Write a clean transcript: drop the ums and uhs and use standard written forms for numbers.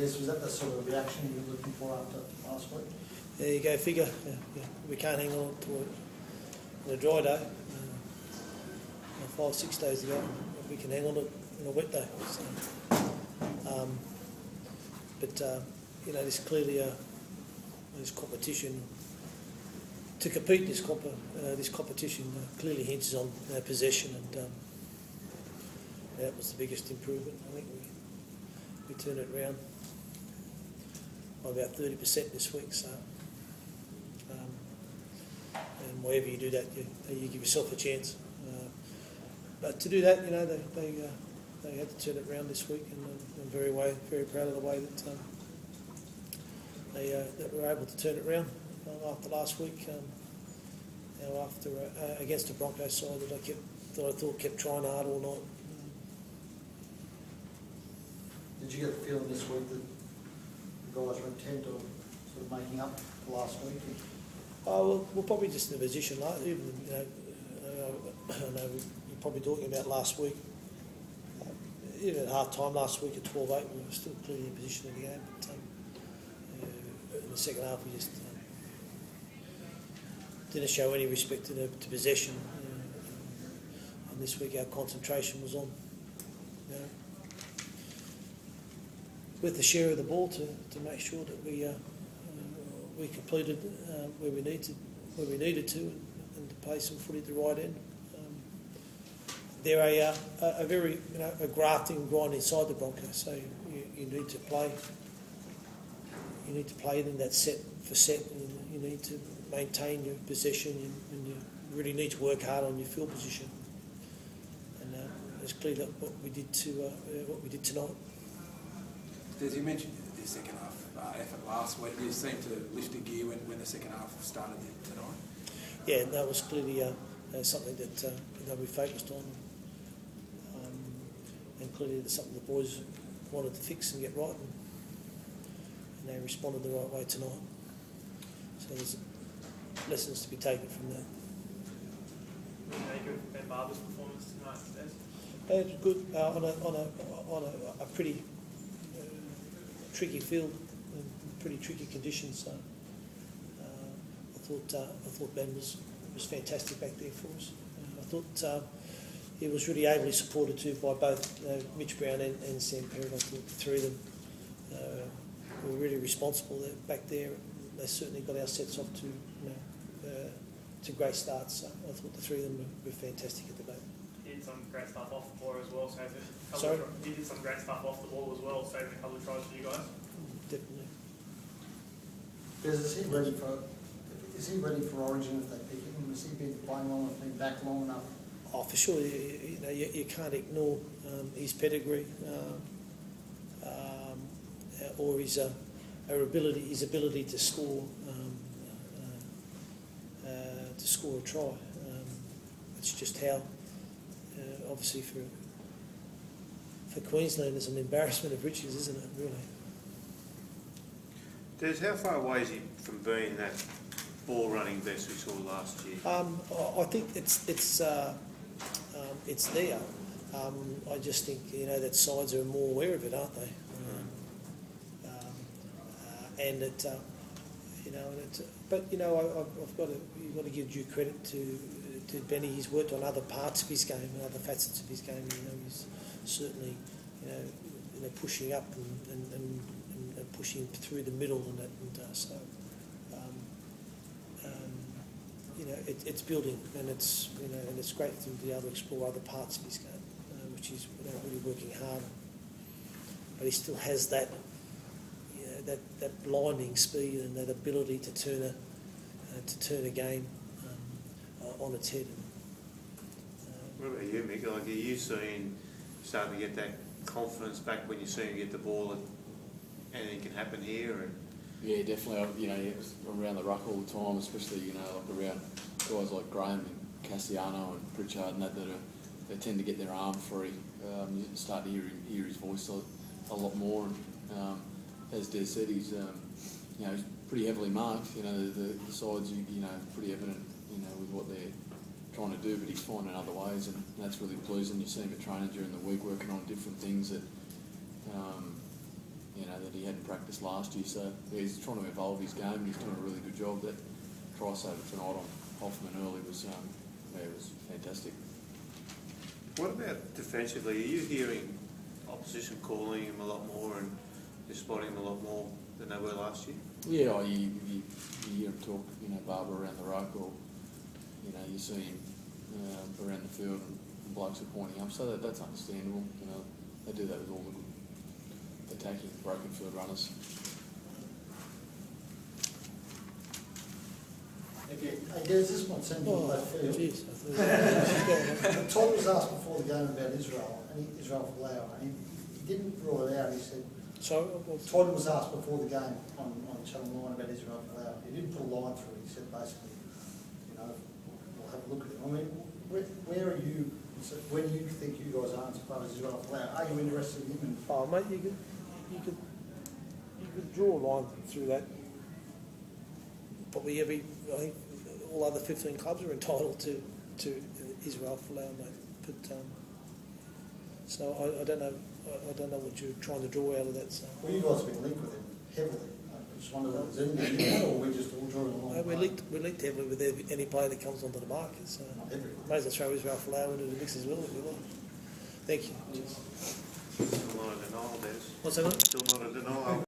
Des, was that the sort of reaction you were looking for after last week? There you go, figure. Yeah. We can't hang on to a dry day. 5 or 6 days ago, we can hang on it in a wet day. So, there's clearly this competition. To compete in this competition clearly hinges on possession, and that was the biggest improvement. I think we turned it around by about 30% this week. So, and wherever you do that, you give yourself a chance. But to do that, they had to turn it around this week, and I'm very proud of the way that that we were able to turn it around after last week. Against the Broncos side that I thought kept trying hard all night. Did you get the feeling this week that the guys were intent on sort of making up for last week? Oh, well, we're probably just in a position like even I know we're probably talking about last week. Even at half time last week at 12-8, we were still clearly in position in the game. But in the second half, we just didn't show any respect to possession. And this week, our concentration was on with the share of the ball to make sure that we completed where we needed to, and to play some footy at the right end. They're a very a grafting grind inside the Broncos, so you need to play. You need to play in that set for set, and you need to maintain your possession, and you really need to work hard on your field position. And it's clear that what we did tonight. As you mentioned the second half effort last week, you seemed to lift a gear when the second half started tonight. Yeah, that was clearly something that we focused on. And clearly it's something the boys wanted to fix and get right, and they responded the right way tonight. So there's lessons to be taken from that. What do you make of Ben Barber's performance tonight, Des? It was good on a pretty tricky field, and pretty tricky conditions. So I thought Ben was fantastic back there for us. I thought. He was really ably supported too by both Mitch Brown and Sam Perry. I thought the three of them were really responsible back there. They certainly got our sets off to great starts. So I thought the three of them were fantastic at the back. He did some great stuff off the ball as well. He did some great stuff off the ball as well, saving a couple of tries for you guys. Definitely. Is he ready for Origin if they pick him? Has he been playing long enough, been back long enough? Oh, for sure. You can't ignore his pedigree or his ability to score a try. It's just how, obviously, for Queensland, it's an embarrassment of riches, isn't it? Really. Des, how far away is he from being that ball running best we saw last year? I think it's there. I just think that sides are more aware of it, aren't they? You've got to give due credit to Benny. He's worked on other parts of his game and other facets of his game. He's certainly pushing up and pushing through the middle and that, it's building, and it's great to be able to explore other parts of his game, which he's really working hard on. But he still has that blinding speed and that ability to turn a game on its head. What about you, Mick? Like, are you starting to get that confidence back when you see him get the ball and anything can happen here? And yeah, definitely. Around the ruck all the time, especially around guys like Graham and Cassiano and Pritchard and that they tend to get their arm free. You start to hear his voice a lot more. And as Des said, he's pretty heavily marked. The sides pretty evident with what they're trying to do, but he's finding other ways, and that's really pleasing. You see him at training during the week working on different things that they're that he hadn't practiced last year. So he's trying to evolve his game. And he's doing a really good job. That try saver tonight on Hoffman early was it was fantastic. What about defensively? Are you hearing opposition calling him a lot more and you're spotting him a lot more than they were last year? Yeah, you hear him talk, Barber around the ruck, or you see him around the field and blokes are pointing up. So that's understandable. They do that with all the good attacking broken field runners. Hey, Des, this might seem a little left field. Jeez, I thought Todd was asked before the game about Israel, and Israel Folau, and he didn't rule it out. He said, Todd was asked before the game on Channel 9 about Israel Folau. He didn't put a line through it. He said basically, we'll have a look at it. I mean, where are you, when you think you guys aren't as far as Israel Folau, are you interested in him? Oh, mate, you could draw a line through that. Probably I think all other 15 clubs are entitled to Israel Folau, mate. But so I don't know. I don't know what you're trying to draw out of that. So. Well, you guys have been linked with him heavily. I just wondered if there's anything, or we're just all drawing along. No, we're linked heavily with any player that comes onto the market. So may as well throw Israel Folau into the mix as well if we like. Thank you. Still not a denial, Des. What's that? Still not a denial.